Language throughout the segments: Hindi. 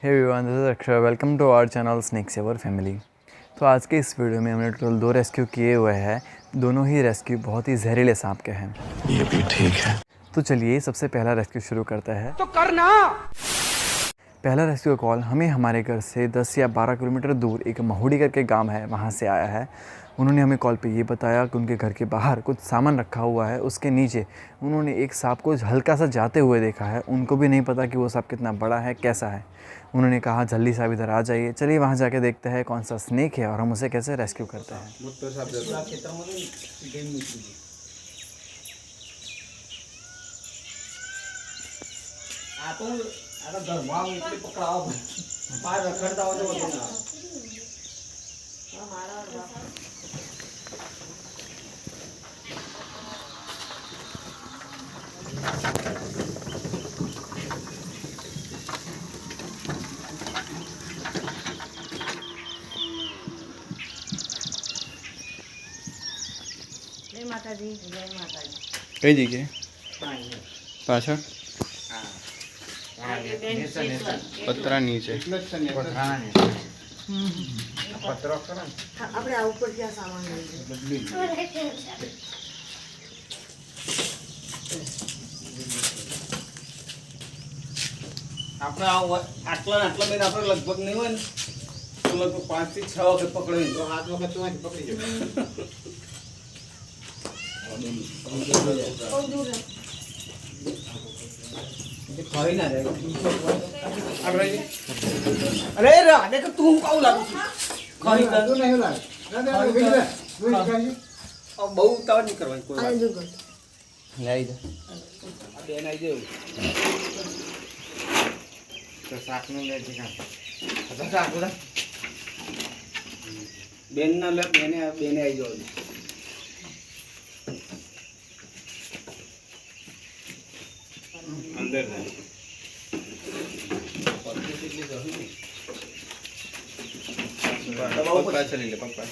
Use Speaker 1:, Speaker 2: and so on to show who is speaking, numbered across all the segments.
Speaker 1: Hey everyone, this is Akshay. Welcome to our channel snake saver family. तो आज के इस वीडियो में हमने टोटल 2 रेस्क्यू किए हुए हैं। दोनों ही रेस्क्यू बहुत ही जहरीले सांप के हैं।
Speaker 2: ये भी ठीक है।
Speaker 1: तो चलिए सबसे पहला रेस्क्यू शुरू करते हैं।
Speaker 3: तो करना।
Speaker 1: पहला रेस्क्यू कॉल हमें हमारे घर से 10 या 12 किलोमीटर दूर एक महुड़ी करके गांव है, वहां से आया है। उन्होंने हमें कॉल पे ये बताया कि उनके घर के बाहर कुछ सामान रखा हुआ है, उसके नीचे उन्होंने एक सांप को हल्का सा जाते हुए देखा है। उनको भी नहीं पता कि वो सांप कितना बड़ा है, कैसा है। उन्होंने कहा जल्दी से आप इधर आ जाइए। चलिए वहाँ जाके देखते हैं कौन सा स्नेक है और हम उसे कैसे रेस्क्यू करते हैं।
Speaker 4: जय माता दी, जय माता दी।
Speaker 1: कई जगह पाछड़ पत्रा नीचे
Speaker 4: આપણે આ ઉપર ક્યાં સામાન લઈ
Speaker 3: આપણે આટલા આટલા બેન આપણે લગભગ નહીં હોય ને તો લગભગ 5 થી 6 વખત પકડાય તો 7 વખત તો પકડી જાય.
Speaker 4: બહુ દૂર
Speaker 3: ખરી ના જાય આપણે અરે રે દેખ તું કાઉ લાગુ ખરી તો નહીં લાગે अब બહુ ઉતાવળ નહીં કરવાની કોઈ
Speaker 4: આ દૂર કર
Speaker 3: લે આવી જા આ બેન આવી જાય તો સાકનું લે છે કા તો સાકુડા બેન ના લે બેને આવી જાવ अंदर जाए पप्पा चली ले पप्पा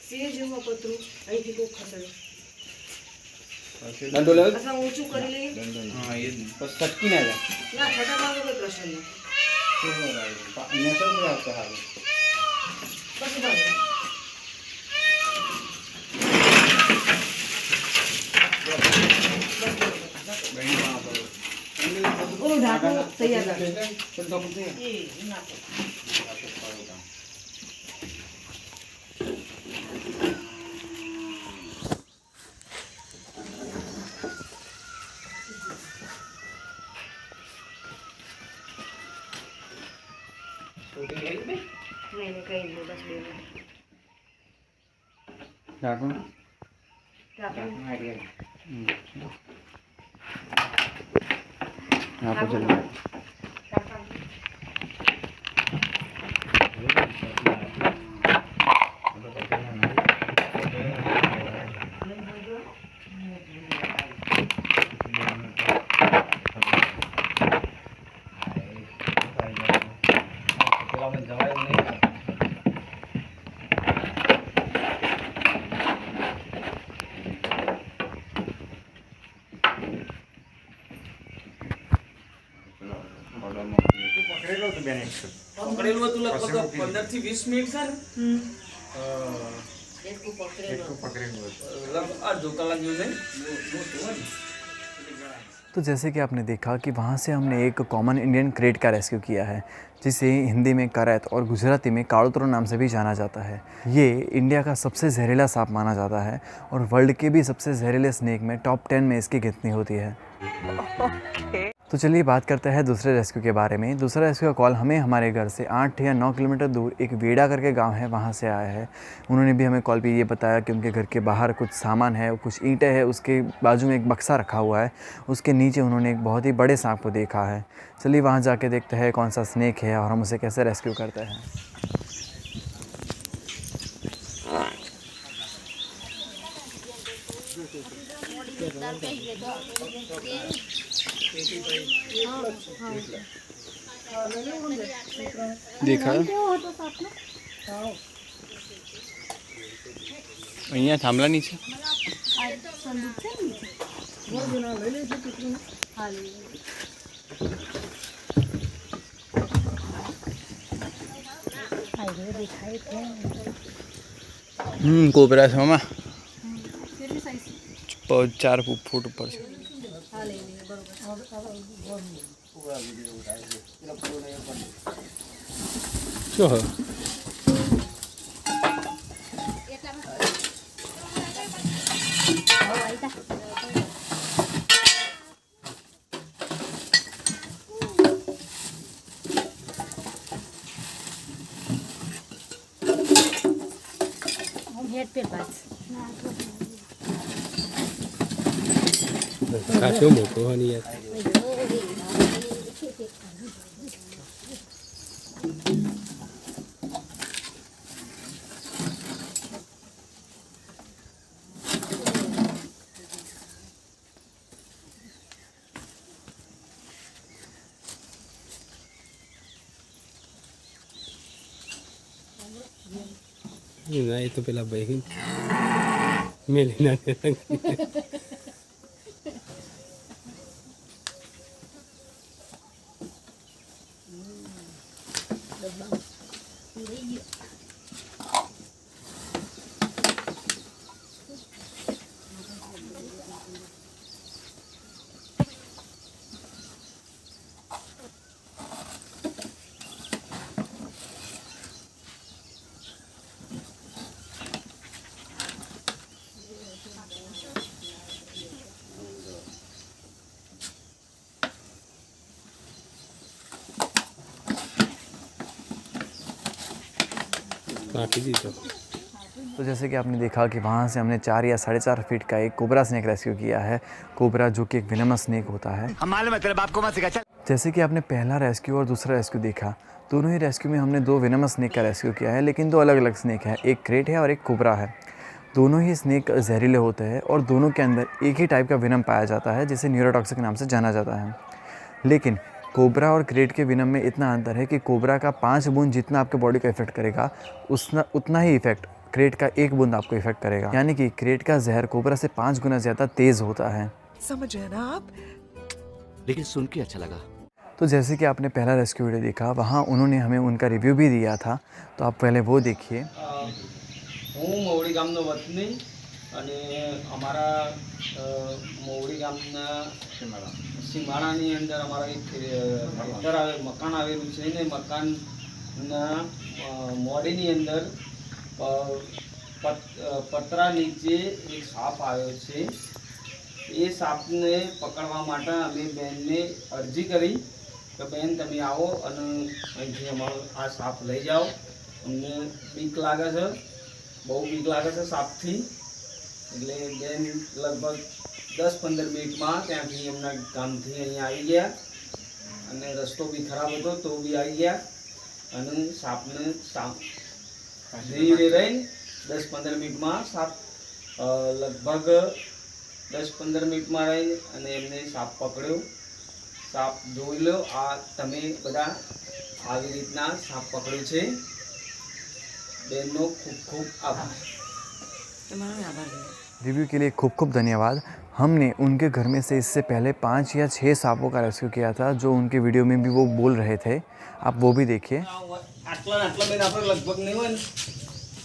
Speaker 4: સીએ જેવું પતરું અહીંથી કોઈ ખસડે
Speaker 3: दंडो ले
Speaker 4: અસા ઊંચું કરી લઈએ
Speaker 3: हां ये बस सटकी ना जा
Speaker 4: ના છટા માંગે કોઈ પ્રશ્ન નહીં
Speaker 3: અહીંયા તો નહીં આવતો હાલ
Speaker 4: બસ ભાઈ ઓ ઢાંકણ તૈયાર કર
Speaker 3: चल तो कुछ नहीं
Speaker 4: એ નાખો નહીં નહીં કઈ નહીં બસ બે મિનિટ
Speaker 1: ढाकन
Speaker 4: ઢાંકણ
Speaker 1: यहाँ पे चलिए।
Speaker 4: ઢાંકણ
Speaker 3: પકડેલું હતું લગભગ 15 થી 20 મિનિટ છે ને
Speaker 4: એકું પકડેલો
Speaker 3: લગભગ અડધો કલાક જેવું છે.
Speaker 1: तो जैसे कि आपने देखा कि वहाँ से हमने एक कॉमन इंडियन क्रेट का रेस्क्यू किया है, जिसे हिंदी में करैत और गुजराती में काड़ोतरो नाम से भी जाना जाता है। ये इंडिया का सबसे जहरीला सांप माना जाता है और वर्ल्ड के भी सबसे जहरीले स्नेक में टॉप 10 में इसकी गिनती होती है। तो चलिए बात करते हैं दूसरे रेस्क्यू के बारे में। दूसरा रेस्क्यू का कॉल हमें हमारे घर से 8 या 9 किलोमीटर दूर एक वेड़ा करके गांव है, वहां से आया है। उन्होंने भी हमें कॉल पे ये बताया कि उनके घर के बाहर कुछ सामान है, कुछ ईंटें हैं, उसके बाजू में एक बक्सा रखा हुआ है, उसके नीचे उन्होंने एक बहुत ही बड़े सांप को देखा है। चलिए वहाँ जाके देखते हैं कौन सा स्नेक है और हम उसे कैसे रेस्क्यू करते हैं। देखा અહીંયા થાંભલાની છે
Speaker 4: दिखाई थे
Speaker 1: कोबरा છે મામા
Speaker 4: કેટલી સાઈઝ
Speaker 1: 4 ફૂટ ઉપર છે
Speaker 4: હા લઈ લઈએ બરોબર
Speaker 1: શું હે
Speaker 4: हेड पे बात
Speaker 2: Cachorro motor, Rania. Nah, itu pela baik. Melina lagi. काटी दी
Speaker 1: तो जैसे कि आपने देखा कि वहाँ से हमने 4 या 4.5 फीट का एक कोबरा स्नेक रेस्क्यू किया है। कोबरा जो कि एक वेनमस स्नेक होता है। जैसे कि आपने पहला रेस्क्यू और दूसरा रेस्क्यू देखा, दोनों ही रेस्क्यू में हमने 2 वेनमस स्नेक का रेस्क्यू किया है, लेकिन 2 अलग अलग स्नेक है, एक क्रेट है और एक कोबरा है। दोनों ही स्नेक जहरीले होते हैं और दोनों के अंदर एक ही टाइप का वेनम पाया जाता है, जिसे न्यूरोटॉक्सिक नाम से जाना जाता है। लेकिन कोबरा और क्रेट के वेनम में इतना अंतर है कि कोबरा का 5 बूंद जितना आपके बॉडी को इफेक्ट करेगा, उतना ही इफेक्ट क्रेट का 1 बूंद आपको इफेक्ट करेगा। यानी कि क्रेट का जहर कोबरा से 5 गुना ज़्यादा तेज़ होता है।
Speaker 5: समझ रहे ना आप?
Speaker 6: लेकिन सुन के अच्छा लगा।
Speaker 1: तो जैसे कि आपने पहला रेस्क्यू वीडियो देखा, वहाँ उन्होंने हमें उनका रिव्यू भी दिया था, तो आप पहले वो देखिए।
Speaker 3: હું મવડી ગામનો વતની અને અમારા મવડી ગામના સીમાડાની અંદર અમારા એક ખેતર આવે મકાન આવેલું છે ને મકાનના મોડીની અંદર પતરા નીચે એક સાપ આવ્યો છે। એ સાપને પકડવા માટે અમે બેનને અરજી કરી કે બેન તમે આવો અને અહીંથી અમારો આ સાપ લઈ જાઓ, અમને બીક લાગે છે, બહુ બીક લાગે છે સાપથી। એટલે બેન લગભગ 10-15 મિનિટમાં ત્યાંથી એમના ગામથી અહીંયા આવી ગયા અને રસ્તો બી ખરાબ હતો તો બી આવી ગયા અને સાપને ધીરે રહીને 10-15 મિનિટમાં સાપ લગભગ 10-15 મિનિટમાં રહીને અને એમને સાપ પકડ્યો। સાપ જોઈ લો, આ તમે બધા આવી રીતના સાપ પકડ્યો છે। બેનનો ખૂબ ખૂબ આભાર।
Speaker 1: रिव्यू के लिए खूब खूब धन्यवाद। हमने उनके घर में से इससे पहले 5 या 6 सांपों का रेस्क्यू किया था, जो उनके वीडियो में भी वो बोल रहे थे। आप वो भी देखिए।
Speaker 3: આટલા ને આટલા બેન આપણે લગભગ નહીં હોય ને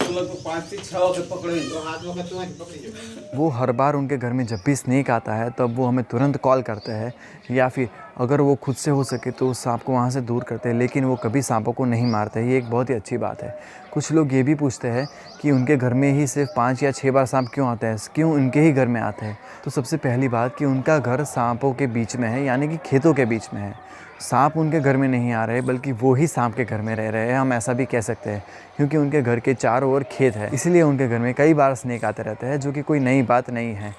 Speaker 3: તો લગભગ 5 થી 6 વખત પકડે તો 7 વખત તો પકડી જાય।
Speaker 1: वो हर बार उनके घर में जब भी स्नेक आता है तब वो हमें तुरंत कॉल करते हैं, या फिर अगर वो खुद से हो सके तो उस सांप को वहाँ से दूर करते हैं, लेकिन वो कभी सांपों को नहीं मारते। ये एक बहुत ही अच्छी बात है। कुछ लोग ये भी पूछते हैं कि उनके घर में ही सिर्फ 5 या 6 बार सांप क्यों आते हैं, क्यों उनके ही घर में आते हैं। तो सबसे पहली बात कि उनका घर सांपों के बीच में है, यानी कि खेतों के बीच में है। सांप उनके घर में नहीं आ रहे, बल्कि वो ही सांप के घर में रह रहे हैं, हम ऐसा भी कह सकते हैं, क्योंकि उनके घर के चारों ओर खेत है, इसलिए उनके घर में कई बार स्नेक आते रहते हैं, जो कि कोई नई बात नहीं है।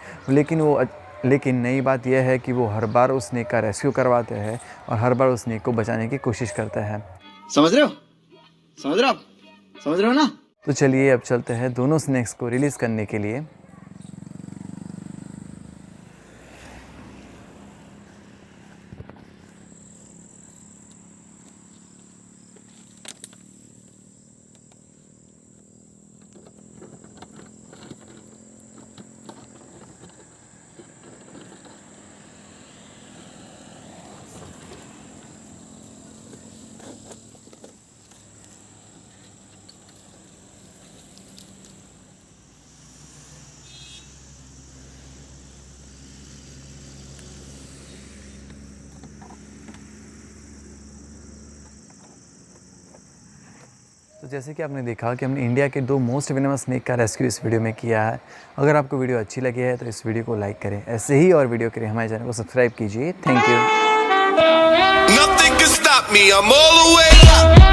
Speaker 1: लेकिन नई बात यह है कि वो हर बार उस स्नेक का रेस्क्यू करवाते हैं और हर बार उस स्नेक को बचाने की कोशिश करते हैं।
Speaker 6: समझ रहे हो? समझ रहे हो आप? समझ रहे हो ना?
Speaker 1: तो चलिए अब चलते हैं दोनों स्नेक्स को रिलीज़ करने के लिए। तो जैसे कि आपने देखा कि हमने इंडिया के 2 मोस्ट वेनमस स्नेक का रेस्क्यू इस वीडियो में किया है। अगर आपको वीडियो अच्छी लगी है तो इस वीडियो को लाइक करें। ऐसे ही और वीडियो के लिए हमारे चैनल को सब्सक्राइब कीजिए। Thank you.
Speaker 5: Nothing can stop me, I'm all the way up.